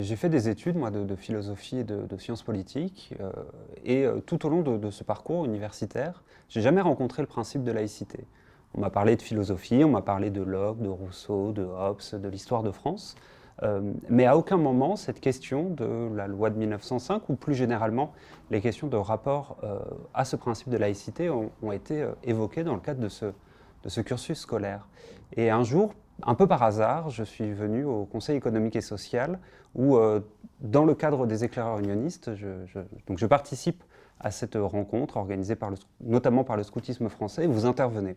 J'ai fait des études, moi, de philosophie et de sciences politiques, tout au long de ce parcours universitaire, j'ai jamais rencontré le principe de laïcité. On m'a parlé de philosophie, on m'a parlé de Locke, de Rousseau, de Hobbes, de l'histoire de France, mais à aucun moment cette question de la loi de 1905 ou plus généralement les questions de rapport à ce principe de laïcité ont été évoquées dans le cadre de ce cursus scolaire. Et un jour, un peu par hasard, je suis venu au Conseil économique et social où, dans le cadre des éclaireurs unionistes, je participe à cette rencontre organisée notamment par le scoutisme français et vous intervenez.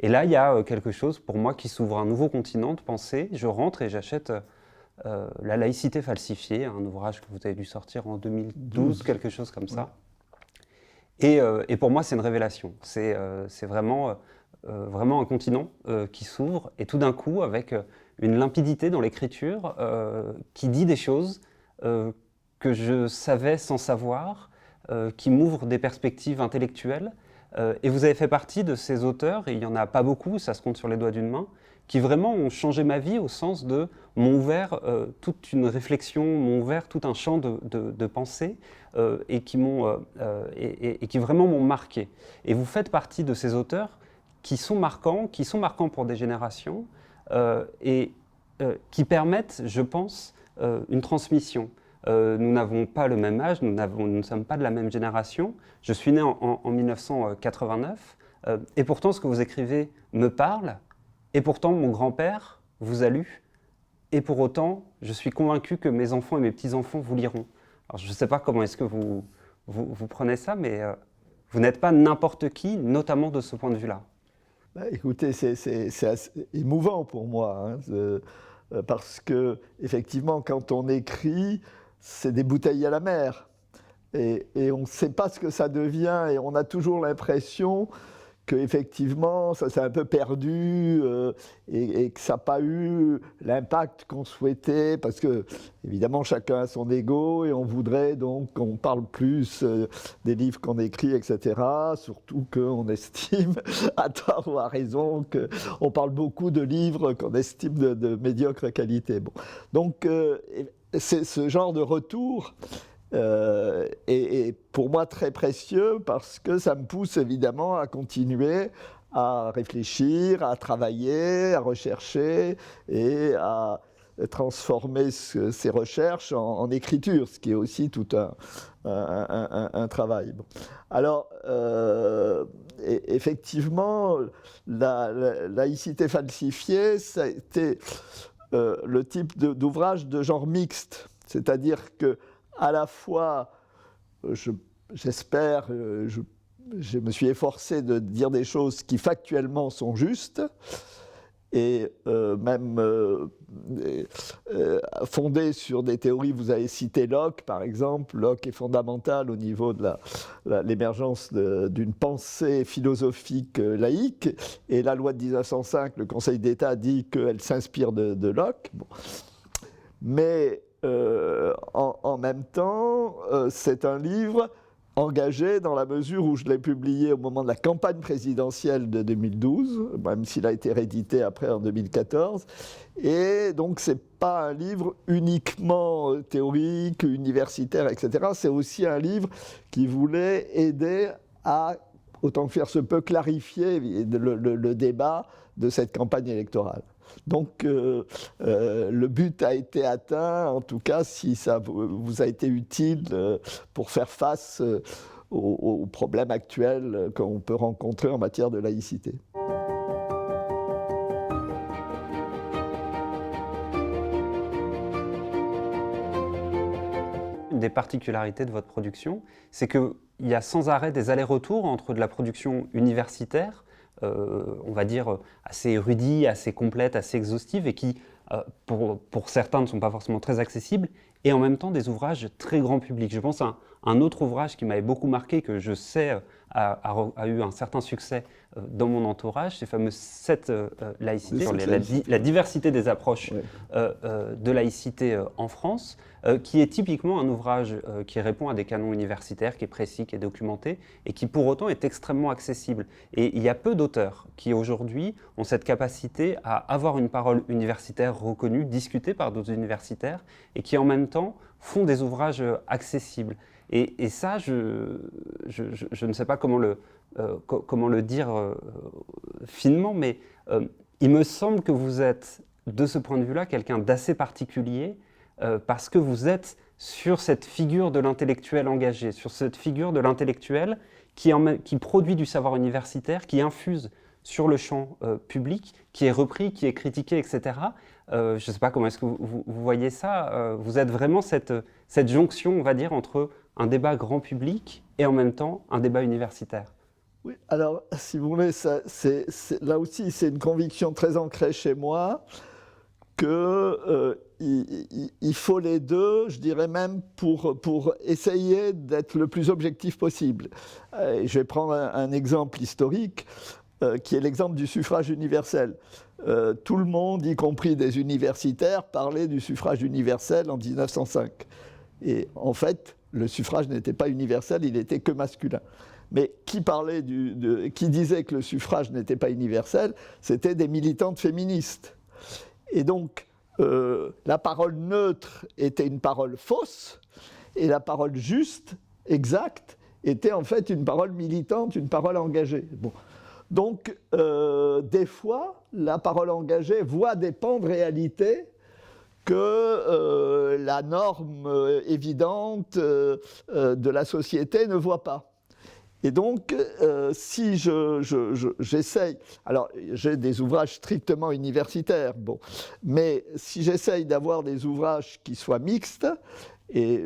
Et là, il y a quelque chose pour moi qui s'ouvre un nouveau continent de pensée. Je rentre et j'achète La laïcité falsifiée, un ouvrage que vous avez dû sortir en 2012, quelque chose comme ça. Et pour moi, c'est une révélation. C'est vraiment un continent qui s'ouvre, et tout d'un coup, avec une limpidité dans l'écriture, qui dit des choses que je savais sans savoir, qui m'ouvre des perspectives intellectuelles. Et vous avez fait partie de ces auteurs, et il n'y en a pas beaucoup, ça se compte sur les doigts d'une main, qui vraiment ont changé ma vie au sens de m'ont ouvert toute une réflexion, m'ont ouvert tout un champ de pensée et qui vraiment m'ont marqué. Et vous faites partie de ces auteurs qui sont marquants pour des générations et qui permettent, je pense, une transmission. Nous n'avons pas le même âge, nous ne sommes pas de la même génération. Je suis né en 1989 et pourtant ce que vous écrivez me parle. Et pourtant, mon grand-père vous a lu, et pour autant, je suis convaincu que mes enfants et mes petits-enfants vous liront. Alors, je ne sais pas comment est-ce que vous prenez ça, mais vous n'êtes pas n'importe qui, notamment de ce point de vue-là. Bah, écoutez, c'est assez émouvant pour moi, hein, parce que, effectivement, quand on écrit, c'est des bouteilles à la mer. Et on ne sait pas ce que ça devient, et on a toujours l'impression qu'effectivement, ça s'est un peu perdu et que ça n'a pas eu l'impact qu'on souhaitait, parce que, évidemment, chacun a son ego et on voudrait donc qu'on parle plus des livres qu'on écrit, etc. Surtout qu'on estime, à tort ou à raison, qu'on parle beaucoup de livres qu'on estime de médiocre qualité. Bon. Donc, c'est ce genre de retour est pour moi très précieux parce que ça me pousse évidemment à continuer à réfléchir, à travailler, à rechercher et à transformer ces recherches en écriture, ce qui est aussi tout un travail. Bon. Alors, effectivement, la laïcité falsifiée, ça a été le type d'ouvrage de genre mixte, c'est-à-dire que à la fois, j'espère, je me suis efforcé de dire des choses qui factuellement sont justes et même fondées sur des théories. Vous avez cité Locke, par exemple. Locke est fondamental au niveau de l'émergence d'une pensée philosophique laïque. Et la loi de 1905, le Conseil d'État dit qu'elle s'inspire de Locke. Bon. Mais en même temps, c'est un livre engagé dans la mesure où je l'ai publié au moment de la campagne présidentielle de 2012, même s'il a été réédité après en 2014. Et donc, ce n'est pas un livre uniquement théorique, universitaire, etc. C'est aussi un livre qui voulait aider à, autant que faire se peut, clarifier le débat de cette campagne électorale. Donc, le but a été atteint, en tout cas, si ça vous a été utile pour faire face aux problèmes actuels qu'on peut rencontrer en matière de laïcité. Une des particularités de votre production, c'est qu'il y a sans arrêt des allers-retours entre de la production universitaire, on va dire assez érudite, assez complète, assez exhaustive, et qui, pour certains, ne sont pas forcément très accessibles, et en même temps des ouvrages très grand public. Je pense à un autre ouvrage qui m'avait beaucoup marqué, que je sais a eu un certain succès dans mon entourage, ces fameuses 7 laïcités, sur la diversité des approches de laïcité en France, qui est typiquement un ouvrage qui répond à des canons universitaires, qui est précis, qui est documenté, et qui pour autant est extrêmement accessible. Et il y a peu d'auteurs qui aujourd'hui ont cette capacité à avoir une parole universitaire reconnue, discutée par d'autres universitaires, et qui en même temps font des ouvrages accessibles. Et ça, je ne sais pas comment le dire finement, mais il me semble que vous êtes, de ce point de vue-là, quelqu'un d'assez particulier, parce que vous êtes sur cette figure de l'intellectuel engagé, sur cette figure de l'intellectuel qui produit du savoir universitaire, qui infuse sur le champ public, qui est repris, qui est critiqué, etc. Je ne sais pas comment est-ce que vous voyez ça. Vous êtes vraiment cette jonction, on va dire, entre un débat grand public et en même temps un débat universitaire. Oui, alors, si vous voulez, là aussi, c'est une conviction très ancrée chez moi qu'il faut les deux, je dirais même, pour essayer d'être le plus objectif possible. Je vais prendre un exemple historique, qui est l'exemple du suffrage universel. Tout le monde, y compris des universitaires, parlait du suffrage universel en 1905. Et en fait, le suffrage n'était pas universel, il n'était que masculin. Mais qui disait que le suffrage n'était pas universel, c'était des militantes féministes. Et donc, la parole neutre était une parole fausse, et la parole juste, exacte, était en fait une parole militante, une parole engagée. Bon. Donc, des fois, la parole engagée voit des pans de réalité que la norme évidente de la société ne voit pas. Et donc, si j'essaye, alors j'ai des ouvrages strictement universitaires, bon, mais si j'essaye d'avoir des ouvrages qui soient mixtes, et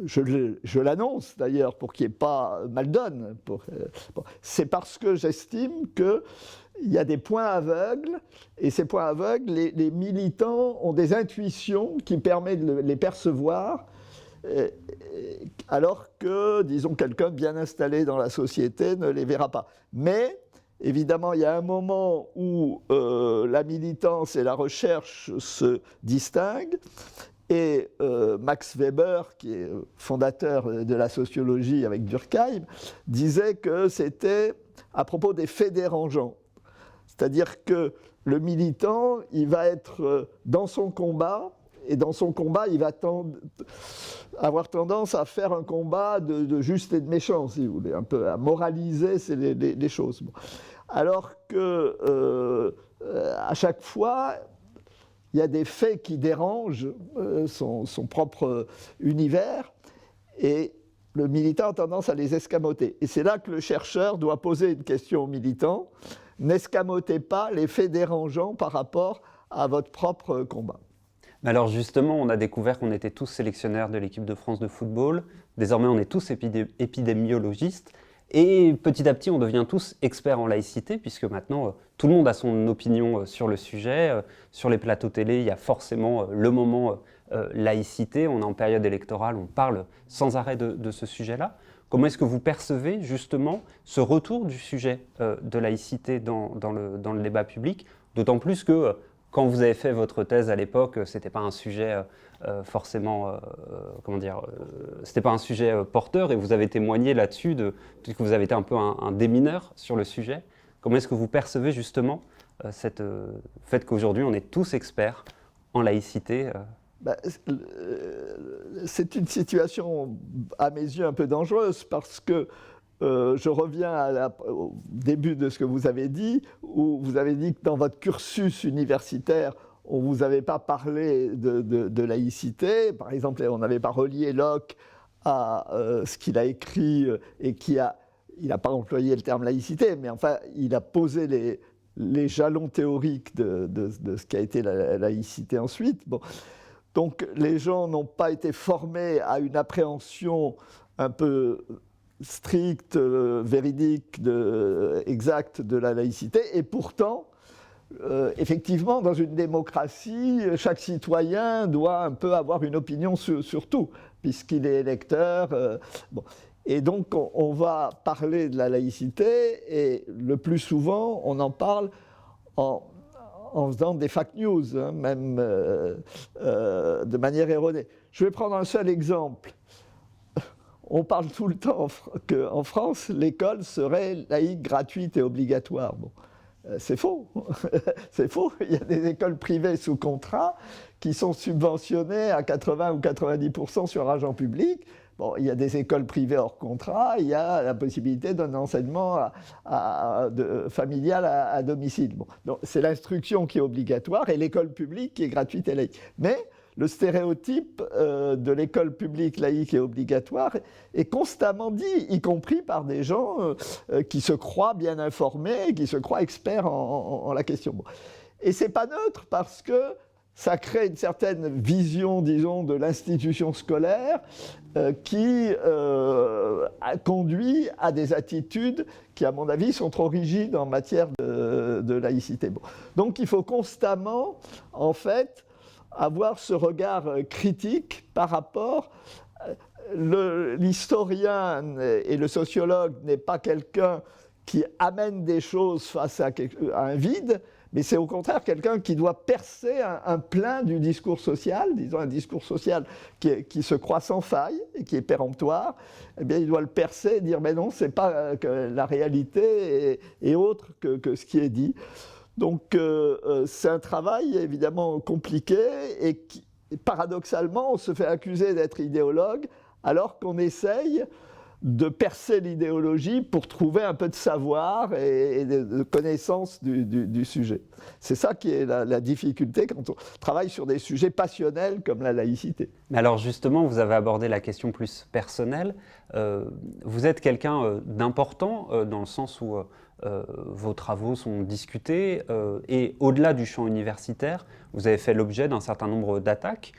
je l'annonce d'ailleurs pour qu'il n'y ait pas mal donne, c'est parce que j'estime qu'il y a des points aveugles, et ces points aveugles, les militants ont des intuitions qui permettent de les percevoir, alors que, disons, quelqu'un bien installé dans la société ne les verra pas. Mais, évidemment, il y a un moment où la militance et la recherche se distinguent, et Max Weber, qui est fondateur de la sociologie avec Durkheim, disait que c'était à propos des faits dérangeants. C'est-à-dire que le militant, il va être dans son combat, et dans son combat, il va avoir tendance à faire un combat de juste et de méchant, si vous voulez, un peu à moraliser les choses. Bon. Alors que à chaque fois, il y a des faits qui dérangent son propre univers, et le militant a tendance à les escamoter. Et c'est là que le chercheur doit poser une question au militant: n'escamotez pas les faits dérangeants par rapport à votre propre combat. Alors justement, on a découvert qu'on était tous sélectionnaires de l'équipe de France de football. Désormais, on est tous épidémiologistes. Et petit à petit, on devient tous experts en laïcité, puisque maintenant, tout le monde a son opinion sur le sujet. Sur les plateaux télé, il y a forcément le moment laïcité. On est en période électorale, on parle sans arrêt de ce sujet-là. Comment est-ce que vous percevez justement ce retour du sujet de laïcité dans le débat public, d'autant plus que quand vous avez fait votre thèse à l'époque, c'était pas un sujet forcément, c'était pas un sujet porteur, et vous avez témoigné là-dessus que vous avez été un peu un démineur sur le sujet. Comment est-ce que vous percevez justement cette fait qu'aujourd'hui on est tous experts en laïcité C'est une situation à mes yeux un peu dangereuse, parce que je reviens au début de ce que vous avez dit, où vous avez dit que dans votre cursus universitaire, on ne vous avait pas parlé de laïcité. Par exemple, on n'avait pas relié Locke à ce qu'il a écrit, et il n'a pas employé le terme laïcité, mais enfin, il a posé les jalons théoriques de ce qu'a été la laïcité ensuite. Bon. Donc, les gens n'ont pas été formés à une appréhension un peu stricte, véridique, exacte de la laïcité, et pourtant, effectivement, dans une démocratie, chaque citoyen doit un peu avoir une opinion sur tout, puisqu'il est électeur. Bon. Et donc, on va parler de la laïcité, et le plus souvent, on en parle en faisant des fake news, hein, même de manière erronée. Je vais prendre un seul exemple. On parle tout le temps qu'en France, l'école serait laïque, gratuite et obligatoire. Bon, c'est faux. C'est faux. Il y a des écoles privées sous contrat qui sont subventionnées à 80 ou 90% sur argent public. Bon, il y a des écoles privées hors contrat, il y a la possibilité d'un enseignement familial à domicile. Bon, donc c'est l'instruction qui est obligatoire et l'école publique qui est gratuite et laïque. Mais le stéréotype de l'école publique laïque et obligatoire est constamment dit, y compris par des gens qui se croient bien informés, qui se croient experts en la question. Bon. Et c'est pas neutre parce que ça crée une certaine vision, disons, de l'institution scolaire qui conduit à des attitudes qui, à mon avis, sont trop rigides en matière de laïcité. Bon. Donc il faut constamment, en fait, avoir ce regard critique par rapport... L'historien et le sociologue n'est pas quelqu'un qui amène des choses face à un vide, mais c'est au contraire quelqu'un qui doit percer un plein du discours social, disons un discours social qui se croit sans faille et qui est péremptoire. Eh bien, il doit le percer et dire mais non, c'est pas que la réalité est autre que ce qui est dit. Donc c'est un travail évidemment compliqué et paradoxalement, on se fait accuser d'être idéologue alors qu'on essaye de percer l'idéologie pour trouver un peu de savoir et de connaissance du sujet. C'est ça qui est la difficulté quand on travaille sur des sujets passionnels comme la laïcité. Mais alors justement, vous avez abordé la question plus personnelle. Vous êtes quelqu'un d'important dans le sens où vos travaux sont discutés et au-delà du champ universitaire, vous avez fait l'objet d'un certain nombre d'attaques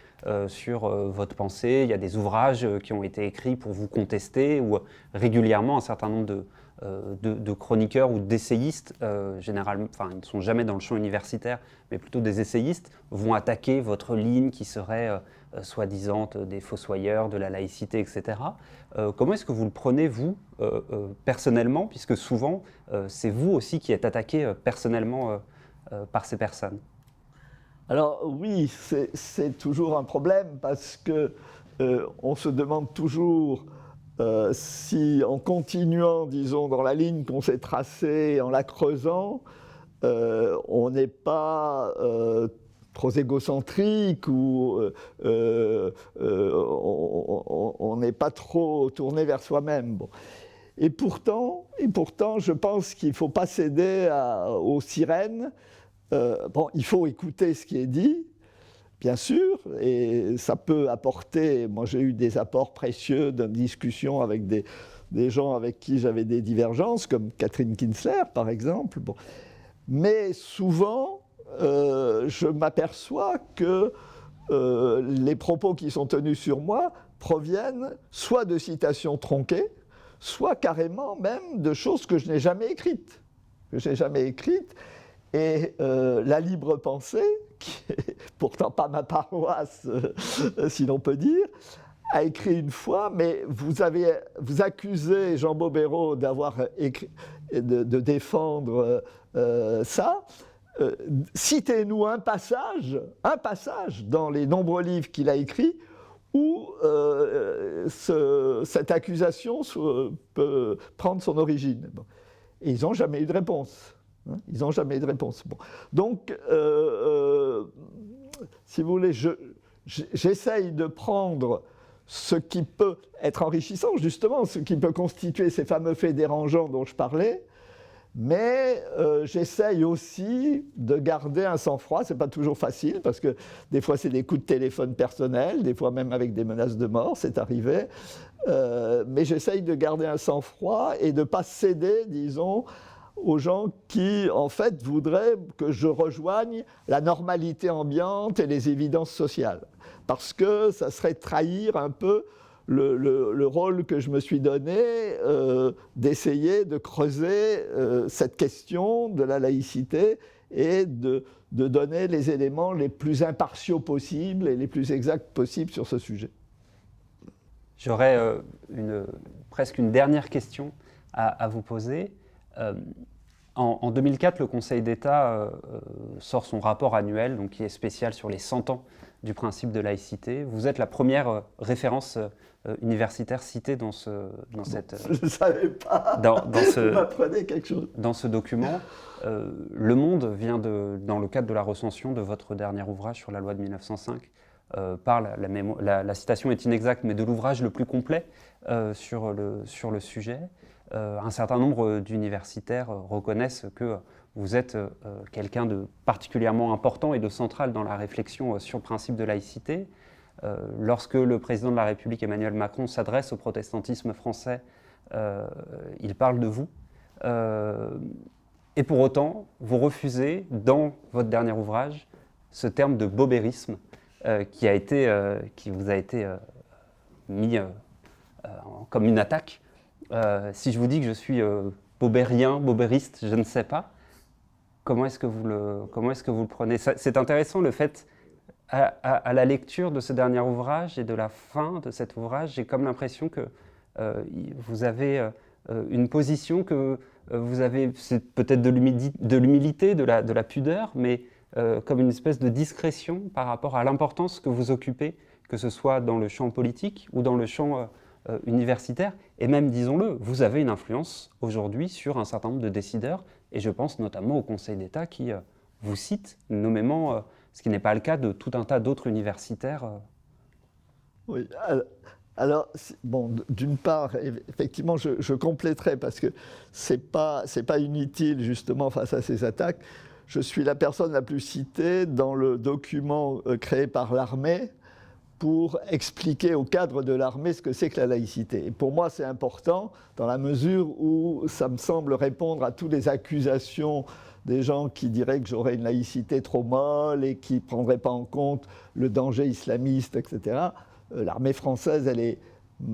sur votre pensée. Il y a des ouvrages qui ont été écrits pour vous contester ou régulièrement un certain nombre de chroniqueurs ou d'essayistes, généralement, enfin ils ne sont jamais dans le champ universitaire, mais plutôt des essayistes, vont attaquer votre ligne qui serait soi-disant des fossoyeurs, de la laïcité, etc. Comment est-ce que vous le prenez, vous, personnellement, puisque souvent, c'est vous aussi qui êtes attaqué personnellement par ces personnes? Alors oui, c'est toujours un problème parce qu'on se demande toujours si en continuant, disons, dans la ligne qu'on s'est tracée, en la creusant, on n'est pas trop égocentrique ou on n'est pas trop tourné vers soi-même. Bon. Et pourtant, je pense qu'il ne faut pas céder aux sirènes. Bon, il faut écouter ce qui est dit, bien sûr, et ça peut apporter... Moi, j'ai eu des apports précieux de discussions avec des gens avec qui j'avais des divergences, comme Catherine Kinsler, par exemple. Bon. Mais souvent, je m'aperçois que les propos qui sont tenus sur moi proviennent soit de citations tronquées, soit carrément même de choses que je n'ai jamais écrites. Et la libre pensée, qui n'est pourtant pas ma paroisse, si l'on peut dire, a écrit une fois, mais vous accusez Jean Bobéro d'avoir écrit, de défendre ça. Citez-nous un passage dans les nombreux livres qu'il a écrits où cette accusation peut prendre son origine. Bon. Et ils n'ont jamais eu de réponse. Ils n'ont jamais eu de réponse. Bon. Donc, si vous voulez, j'essaye de prendre ce qui peut être enrichissant, justement, ce qui peut constituer ces fameux faits dérangeants dont je parlais, mais j'essaye aussi de garder un sang-froid. Ce n'est pas toujours facile, parce que des fois, c'est des coups de téléphone personnels, des fois même avec des menaces de mort, c'est arrivé. Mais j'essaye de garder un sang-froid et de ne pas céder, disons, aux gens qui, en fait, voudraient que je rejoigne la normalité ambiante et les évidences sociales. Parce que ça serait trahir un peu le rôle que je me suis donné d'essayer de creuser cette question de la laïcité et de donner les éléments les plus impartiaux possibles et les plus exacts possibles sur ce sujet. J'aurais presque une dernière question à vous poser. En 2004, le Conseil d'État sort son rapport annuel, donc qui est spécial sur les 100 ans du principe de laïcité. Vous êtes la première référence universitaire citée dans cette... Je ne savais pas. Vous m'apprenez quelque chose. Dans ce document, Le Monde vient, dans le cadre de la recension de votre dernier ouvrage sur la loi de 1905, parle, la citation est inexacte, mais de l'ouvrage le plus complet sur le sujet. Un certain nombre d'universitaires reconnaissent que vous êtes quelqu'un de particulièrement important et de central dans la réflexion sur le principe de laïcité. Lorsque le président de la République, Emmanuel Macron, s'adresse au protestantisme français, il parle de vous. Et pour autant, vous refusez, dans votre dernier ouvrage, ce terme de bobérisme qui vous a été mis comme une attaque. Si je vous dis que je suis bobérien, bobériste, je ne sais pas. Comment est-ce que vous le prenez? C'est intéressant le fait, à la lecture de ce dernier ouvrage et de la fin de cet ouvrage, j'ai comme l'impression que vous avez une position que vous avez, c'est peut-être de l'humilité, de la pudeur, mais comme une espèce de discrétion par rapport à l'importance que vous occupez, que ce soit dans le champ politique ou dans le champ universitaire, et même, disons-le, vous avez une influence aujourd'hui sur un certain nombre de décideurs, et je pense notamment au Conseil d'État qui vous cite nommément, ce qui n'est pas le cas de tout un tas d'autres universitaires. Oui, alors bon, d'une part, effectivement, je compléterai, parce que c'est pas inutile, justement, face à ces attaques. Je suis la personne la plus citée dans le document créé par l'armée pour expliquer au cadre de l'armée ce que c'est que la laïcité. Et pour moi, c'est important dans la mesure où ça me semble répondre à toutes les accusations des gens qui diraient que j'aurais une laïcité trop molle et qui ne prendraient pas en compte le danger islamiste, etc. L'armée française, elle est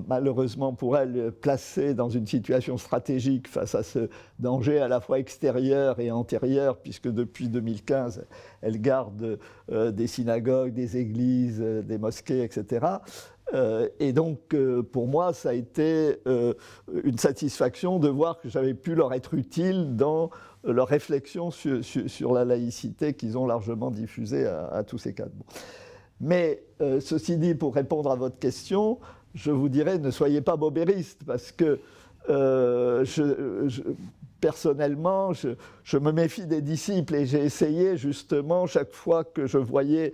malheureusement pour elle placée dans une situation stratégique face à ce danger à la fois extérieur et antérieur, puisque depuis 2015, elle garde des synagogues, des églises, des mosquées, etc. Et donc, pour moi, ça a été une satisfaction de voir que j'avais pu leur être utile dans leur réflexion sur la laïcité qu'ils ont largement diffusée à tous ces cadres. Bon. Mais ceci dit, pour répondre à votre question, je vous dirais, ne soyez pas bobériste, parce que personnellement, je me méfie des disciples, et j'ai essayé justement, chaque fois que je voyais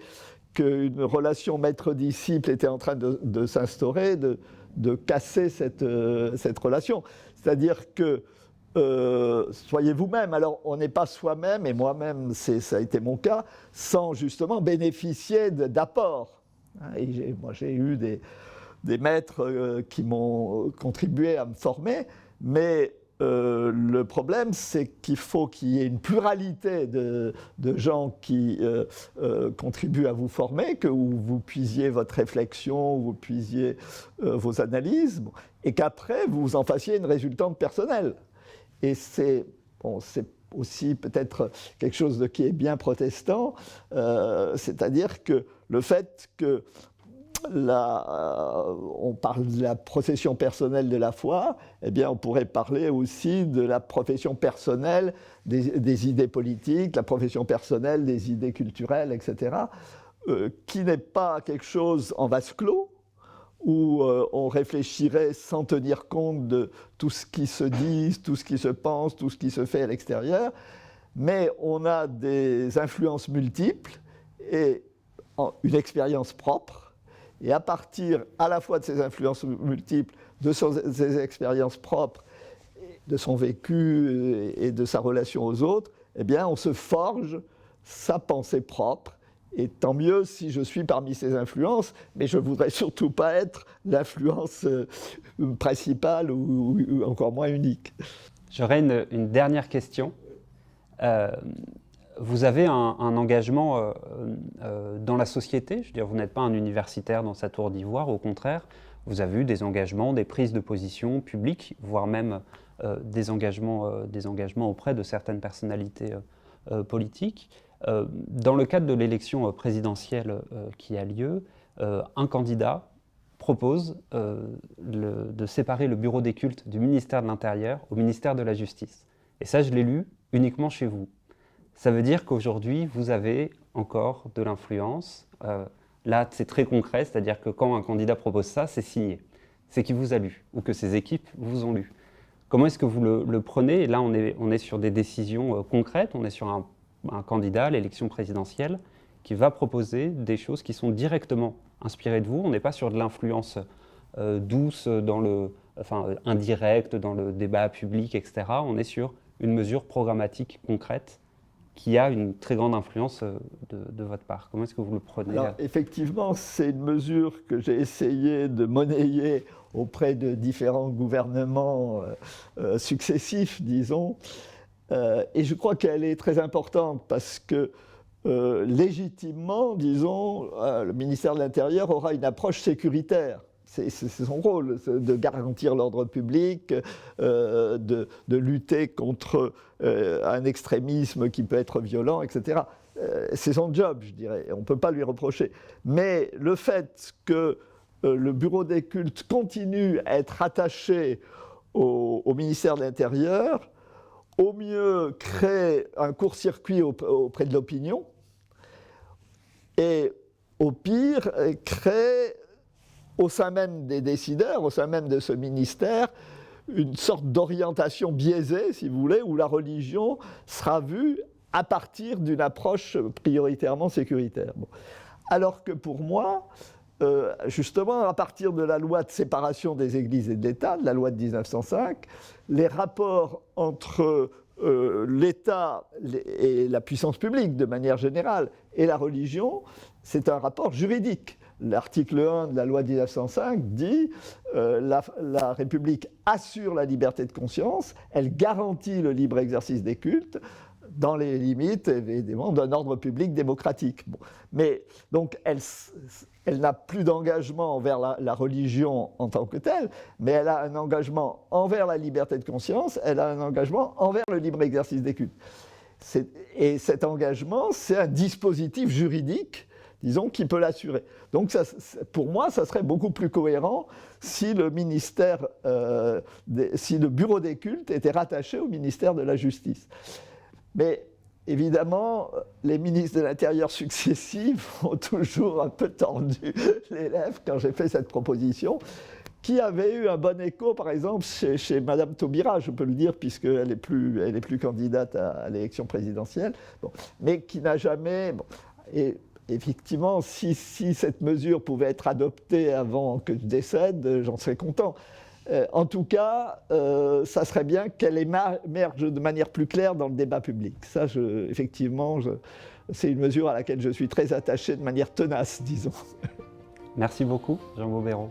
qu'une relation maître-disciple était en train de s'instaurer, de casser cette relation. C'est-à-dire que soyez vous-même. Alors, on n'est pas soi-même, et moi-même, ça a été mon cas, sans justement bénéficier d'apports. Et moi, j'ai eu des maîtres qui m'ont contribué à me former, mais le problème, c'est qu'il faut qu'il y ait une pluralité de gens qui contribuent à vous former, que vous puisiez votre réflexion, vous puisiez vos analyses, et qu'après, vous en fassiez une résultante personnelle. Et c'est aussi peut-être quelque chose qui est bien protestant, c'est-à-dire que le fait que on parle de la profession personnelle de la foi, eh bien on pourrait parler aussi de la profession personnelle des idées politiques, la profession personnelle des idées culturelles, etc., qui n'est pas quelque chose en vase clos, où on réfléchirait sans tenir compte de tout ce qui se dit, tout ce qui se pense, tout ce qui se fait à l'extérieur, mais on a des influences multiples et une expérience propre. Et à partir à la fois de ces influences multiples, de ses expériences propres, de son vécu et de sa relation aux autres, eh bien, on se forge sa pensée propre. Et tant mieux si je suis parmi ces influences, mais je ne voudrais surtout pas être l'influence principale ou encore moins unique. J'aurais une dernière question. Vous avez un engagement dans la société, je veux dire, vous n'êtes pas un universitaire dans sa tour d'ivoire, au contraire, vous avez eu des engagements, des prises de position publiques, voire même des engagements auprès de certaines personnalités politiques. Dans le cadre de l'élection présidentielle qui a lieu, un candidat propose de séparer le bureau des cultes du ministère de l'Intérieur au ministère de la Justice. Et ça, je l'ai lu uniquement chez vous. Ça veut dire qu'aujourd'hui, vous avez encore de l'influence. Là, c'est très concret, c'est-à-dire que quand un candidat propose ça, c'est signé. C'est qu'il vous a lu, ou que ses équipes vous ont lu. Comment est-ce que vous le prenez? Et là, on est sur des décisions concrètes, on est sur un candidat à l'élection présidentielle qui va proposer des choses qui sont directement inspirées de vous. On n'est pas sur de l'influence douce, indirecte, dans le débat public, etc. On est sur une mesure programmatique concrète qui a une très grande influence de votre part. Comment est-ce que vous le prenez? Alors, effectivement, c'est une mesure que j'ai essayé de monnayer auprès de différents gouvernements successifs, disons. Et je crois qu'elle est très importante parce que, légitimement, disons, le ministère de l'Intérieur aura une approche sécuritaire. C'est son rôle, de garantir l'ordre public, de lutter contre un extrémisme qui peut être violent, etc. C'est son job, je dirais, on ne peut pas lui reprocher. Mais le fait que le bureau des cultes continue à être attaché au ministère de l'Intérieur, au mieux crée un court-circuit auprès de l'opinion, et au pire crée au sein même des décideurs, au sein même de ce ministère, une sorte d'orientation biaisée, si vous voulez, où la religion sera vue à partir d'une approche prioritairement sécuritaire. Bon. Alors que pour moi, justement, à partir de la loi de séparation des églises et de l'État, de la loi de 1905, les rapports entre l'État et la puissance publique, de manière générale, et la religion, c'est un rapport juridique. L'article 1 de la loi de 1905 dit la République assure la liberté de conscience, elle garantit le libre exercice des cultes dans les limites, évidemment, d'un ordre public démocratique. Bon. Mais donc, elle n'a plus d'engagement envers la religion en tant que telle, mais elle a un engagement envers la liberté de conscience, elle a un engagement envers le libre exercice des cultes. Et cet engagement, c'est un dispositif juridique, disons, qui peut l'assurer. Donc, pour moi, ça serait beaucoup plus cohérent si le bureau des cultes était rattaché au ministère de la Justice. Mais évidemment, les ministres de l'Intérieur successifs ont toujours un peu tordu les lèvres quand j'ai fait cette proposition, qui avait eu un bon écho, par exemple, chez Mme Taubira, je peux le dire, puisqu'elle n'est plus candidate à l'élection présidentielle, bon, mais qui n'a jamais... Bon, et effectivement, si cette mesure pouvait être adoptée avant que je décède, j'en serais content. En tout cas, ça serait bien qu'elle émerge de manière plus claire dans le débat public. Ça, effectivement, c'est une mesure à laquelle je suis très attaché de manière tenace, disons. Merci beaucoup, Jean Bobéro.